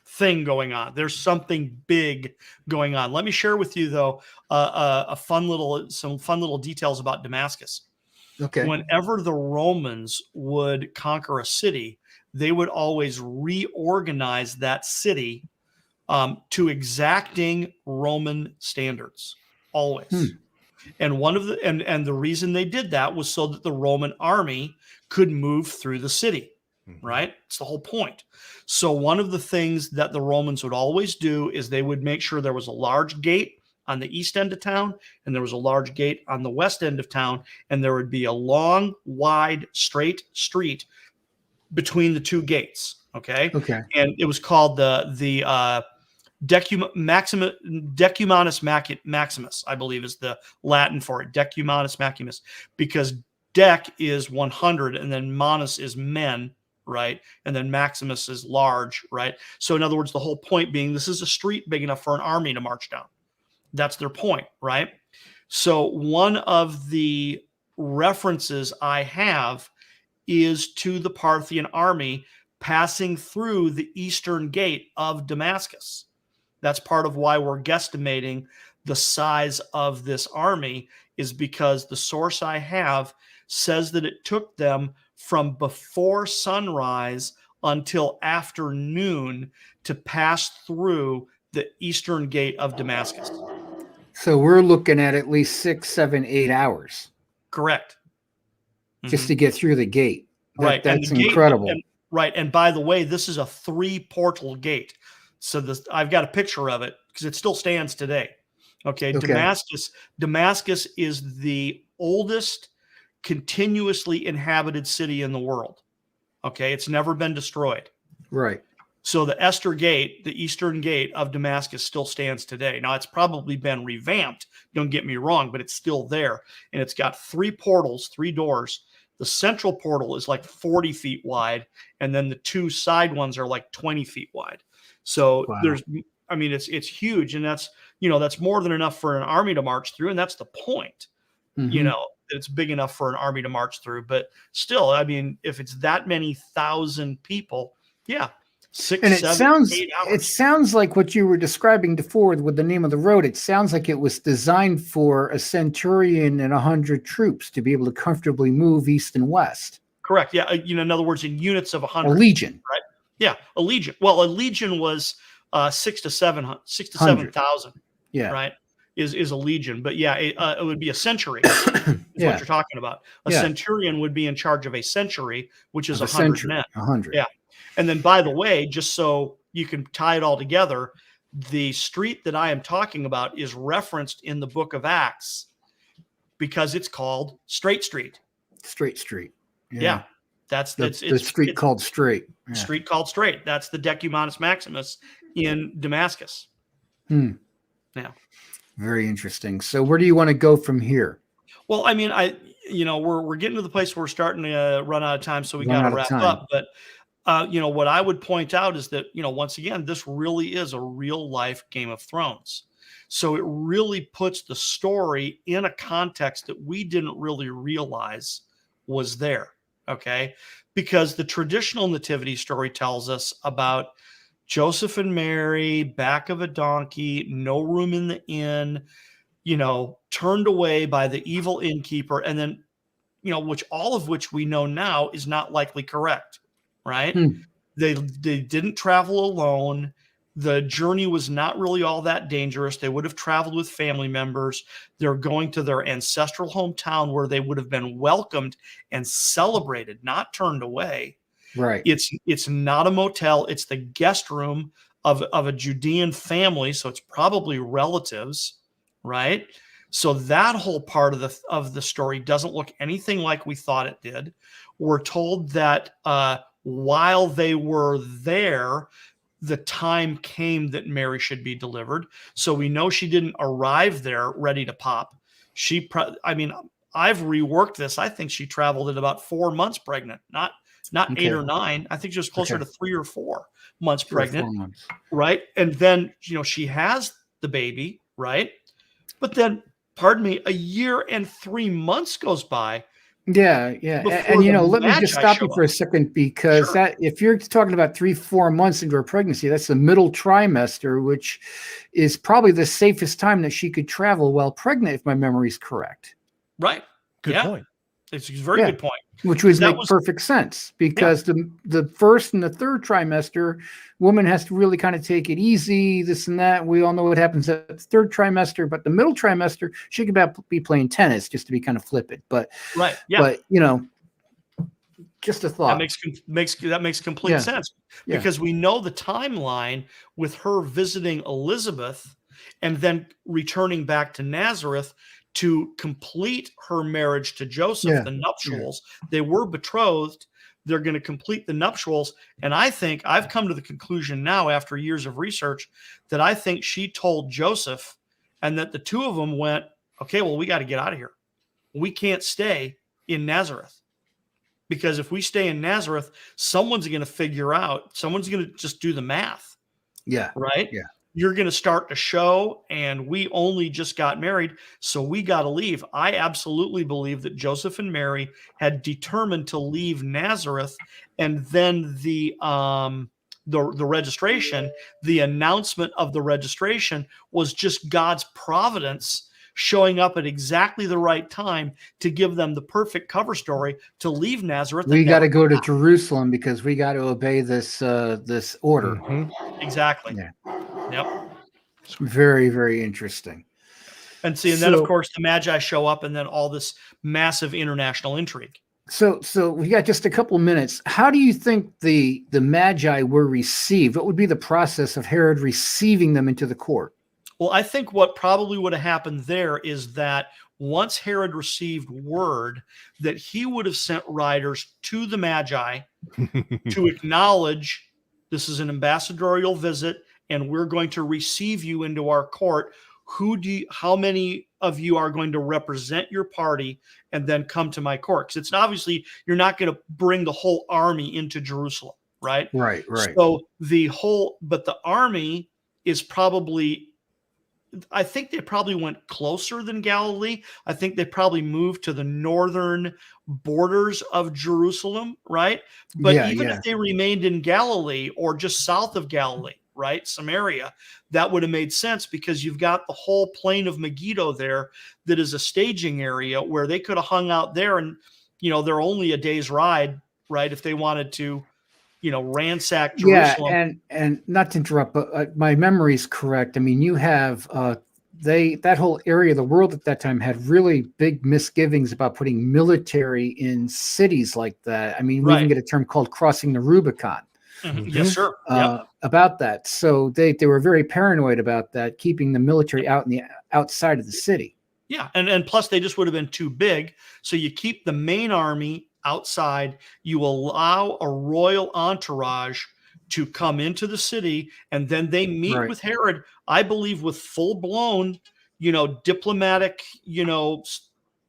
thing going on. There's something big going on. Let me share with you though some fun little details about Damascus. Okay. Whenever the Romans would conquer a city, they would always reorganize that city to exacting Roman standards. Always. And one of the and the reason they did that was so that the Roman army could move through the city. Right? It's the whole point. So one of the things that the Romans would always do is they would make sure there was a large gate on the east end of town, and there was a large gate on the west end of town, and there would be a long, wide, straight street between the two gates. Okay. Okay. And it was called the Decumanus Maximus, I believe is the Latin for it. Decumanus Maximus, because dec is 100, and then manus is men, right? And then Maximus is large, right? So in other words, the whole point being this is a street big enough for an army to march down. That's their point, right? So one of the references I have is to the Parthian army passing through the eastern gate of Damascus. That's part of why we're guesstimating the size of this army, is because the source I have says that it took them from before sunrise until afternoon to pass through the eastern gate of Damascus. So we're looking at least 6, 7, 8 hours. Correct. Just to get through the gate. Right. That's incredible. Right. And by the way, this is a 3-portal gate. So I've got a picture of it because it still stands today. Okay. Damascus is the oldest continuously inhabited city in the world. Okay. It's never been destroyed. Right. So the Esther Gate, the eastern gate of Damascus, still stands today. Now, it's probably been revamped, don't get me wrong, but it's still there. And it's got 3 portals, 3 doors. The central portal is like 40 feet wide, and then the 2 side ones are like 20 feet wide. So it's huge, and that's more than enough for an army to march through, and that's the point. It's big enough for an army to march through. But still, I mean, if it's that many thousand people, yeah. 6, and 7, 8 hours. It sounds like what you were describing before with the name of the road. It sounds like it was designed for a centurion and 100 troops to be able to comfortably move east and west. Correct. Yeah. In other words, in units of 100. A legion. Right. Yeah. A legion. Well, a legion was 6 to 7,000. Yeah. Right. Is a legion. But yeah, it would be a century. Is what you're talking about. A centurion would be in charge of a century, which is 100 men. 100. Yeah. And then, by the way, just so you can tie it all together, the street that I am talking about is referenced in the book of Acts because it's called Straight Street. Straight Street. Yeah. That's the street called Straight. Yeah. Street called Straight. That's the Decumanus Maximus in Damascus. Yeah. Very interesting. So where do you want to go from here? Well, I mean, we're getting to the place where we're starting to run out of time, so we got to wrap up. But what I would point out is that, once again, this really is a real life Game of Thrones. So it really puts the story in a context that we didn't really realize was there. okay? Because the traditional nativity story tells us about Joseph and Mary, back of a donkey, no room in the inn, turned away by the evil innkeeper, and then, which all of which we know now is not likely correct, right? Hmm. They didn't travel alone. The journey was not really all that dangerous. They would have traveled with family members. They're going to their ancestral hometown where they would have been welcomed and celebrated, not turned away. Right. It's not a motel. It's the guest room of a Judean family, so it's probably relatives, right? So that whole part of the story doesn't look anything like we thought it did. We're told that while they were there, the time came that Mary should be delivered. So we know she didn't arrive there ready to pop. I've reworked this. I think she traveled at about 4 months pregnant, not Okay. 8 or 9. I think she was closer Okay. to 3 or 4 months 3 or 4 pregnant, months. right? And then, she has the baby, right? But then, pardon me, a year and 3 months goes by. Yeah, yeah. Before And the let me just Magi stop show you for a up. second, because Sure. that if you're talking about 3-4 months into her pregnancy, that's the middle trimester, which is probably the safest time that she could travel while pregnant, if my memory is correct. Right. Good Yeah. point. It's a very Yeah. good point. Which would That make was- perfect sense, because the first and the third trimester, woman has to really kind of take it easy, this and that. We all know what happens at the third trimester, but the middle trimester, she could be playing tennis, just to be kind of flippant. But Right. Yeah. but just a thought. That makes complete Yeah. sense, Yeah. because we know the timeline with her visiting Elizabeth and then returning back to Nazareth to complete her marriage to Joseph, Yeah. the nuptials. They were betrothed. They're going to complete the nuptials. And I think I've come to the conclusion now, after years of research, that I think she told Joseph, and that the two of them went, okay, well, we got to get out of here. We can't stay in Nazareth. Because if we stay in Nazareth, someone's going to just do the math, Yeah. right? Yeah. You're going to start a show, and we only just got married, so we got to leave. I absolutely believe that Joseph and Mary had determined to leave Nazareth, and then the registration, the announcement of the registration, was just God's providence showing up at exactly the right time to give them the perfect cover story to leave Nazareth. We and got to never go come to back. Jerusalem because we got to obey this order. Mhm. Exactly. Yeah. Yep. Very, very interesting. And then of So- course the Magi show up, and then all this massive international intrigue. So we got just a couple minutes. How do you think the Magi were received? What would be the process of Herod receiving them into the court? Well, I think what probably would have happened there is that once Herod received word that he would have sent riders to the Magi to acknowledge this is an ambassadorial visit, and we're going to receive you into our court. How many of you are going to represent your party and then come to my court? Because it's obviously you're not going to bring the whole army into Jerusalem, right? Right. So but the army is probably, I think they probably went closer than Galilee. I think they probably moved to the northern borders of Jerusalem, right? But Yeah, even yeah. if they remained in Galilee or just south of Galilee, right, Samaria, that would have made sense, because you've got the whole plain of Megiddo there that is a staging area where they could have hung out there, and they're only a day's ride, right, if they wanted to ransack Jerusalem. Yeah, and not to interrupt, but my memory is correct. I mean, you have that whole area of the world at that time had really big misgivings about putting military in cities like that. I mean, we even Right. get a term called crossing the Rubicon Yes, sir. Yep. about that. So they were very paranoid about that, keeping the military out in the outside of the city. Yeah, and plus they just would have been too big. So you keep the main army outside. You allow a royal entourage to come into the city, and then they meet Right. with Herod, I believe, with full blown, diplomatic,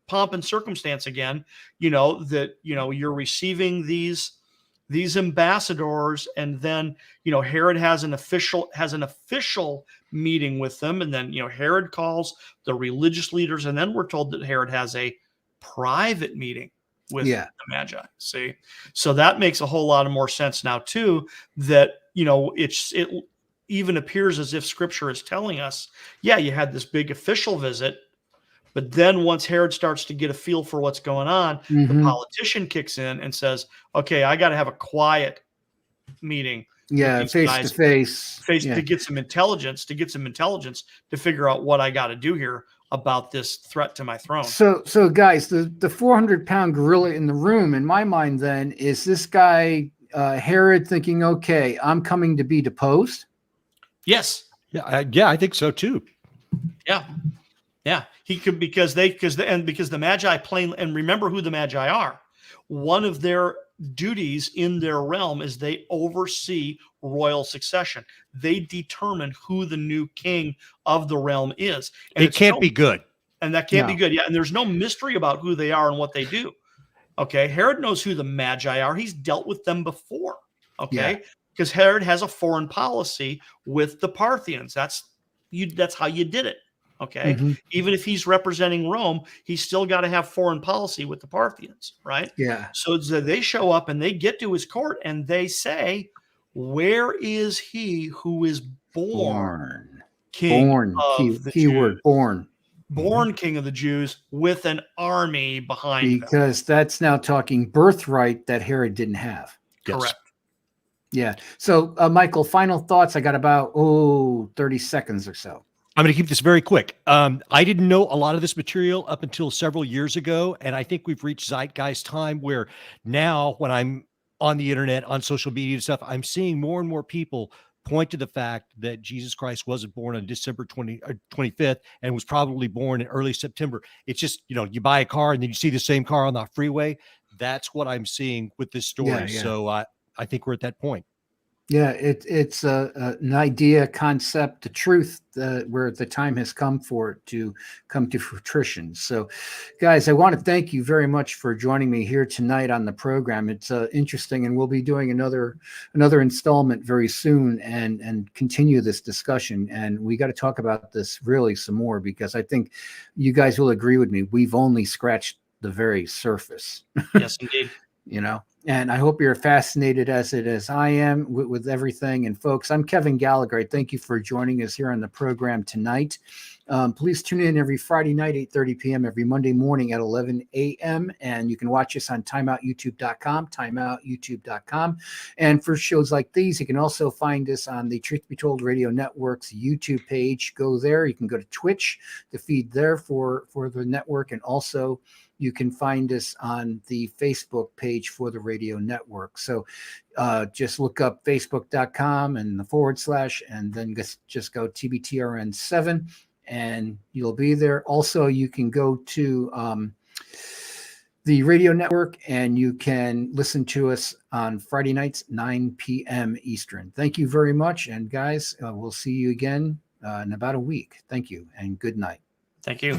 pomp and circumstance again. That you're receiving these ambassadors, and then Herod has an official meeting with them, and then Herod calls the religious leaders, and then we're told that Herod has a private meeting with the Magi. See, so that makes a whole lot of more sense now too, that, it even appears as if Scripture is telling us, yeah, you had this big official visit, but then once Herod starts to get a feel for what's going on, the politician kicks in and says, okay, I got to have a quiet meeting. Yeah, face to face. To get some intelligence, to figure out what I got to do here about this threat to my throne. So guys, the 400-pound gorilla in the room, in my mind, then, is this guy Herod thinking, okay, I'm coming to be deposed? Yes. Yeah, I think so too. Yeah. He could, because the Magi plain, and remember who the Magi are. One of their duties in their realm is they oversee royal succession. They determine who the new king of the realm is. And it can't be good. And that can't be good. Yeah. And there's no mystery about who they are and what they do. Okay. Herod knows who the Magi are. He's dealt with them before. Okay. Because Herod has a foreign policy with the Parthians. That's how you did it. Okay. Even if he's representing Rome, he's still got to have foreign policy with the Parthians, right? Yeah. So they show up and they get to his court and they say, where is he who is born king of the keyword Jews? Born king of the Jews with an army behind him. Because that's now talking birthright that Herod didn't have. Correct. Yeah. So, Michael, final thoughts. I got about 30 seconds or so. I'm going to keep this very quick. I didn't know a lot of this material up until several years ago, and I think we've reached zeitgeist time where now when I'm on the internet, on social media and stuff, I'm seeing more and more people point to the fact that Jesus Christ wasn't born on December 25th and was probably born in early September. It's just, you buy a car and then you see the same car on the freeway. That's what I'm seeing with this story. So I think we're at that point. Yeah, it's an idea, concept, the truth where the time has come for it to come to fruition. So, guys, I want to thank you very much for joining me here tonight on the program. It's interesting, and we'll be doing another installment very soon and continue this discussion. And we got to talk about this really some more, because I think you guys will agree with me. We've only scratched the very surface. Yes, indeed. And I hope you're fascinated as I am with everything. And folks, I'm Kevin Gallagher. Thank you for joining us here on the program tonight. Please tune in every Friday night, 8:30 p.m., every Monday morning at 11 a.m. And you can watch us on timeoutyoutube.com. And for shows like these, you can also find us on the Truth Be Told Radio Network's YouTube page. Go there. You can go to Twitch, the feed there for the network. And also, you can find us on the Facebook page for the radio network. So just look up facebook.com and the / and then just go TBTRN7 and you'll be there. Also, you can go to the radio network and you can listen to us on Friday nights, 9 p.m. Eastern. Thank you very much. And guys, we'll see you again in about a week. Thank you and good night. Thank you.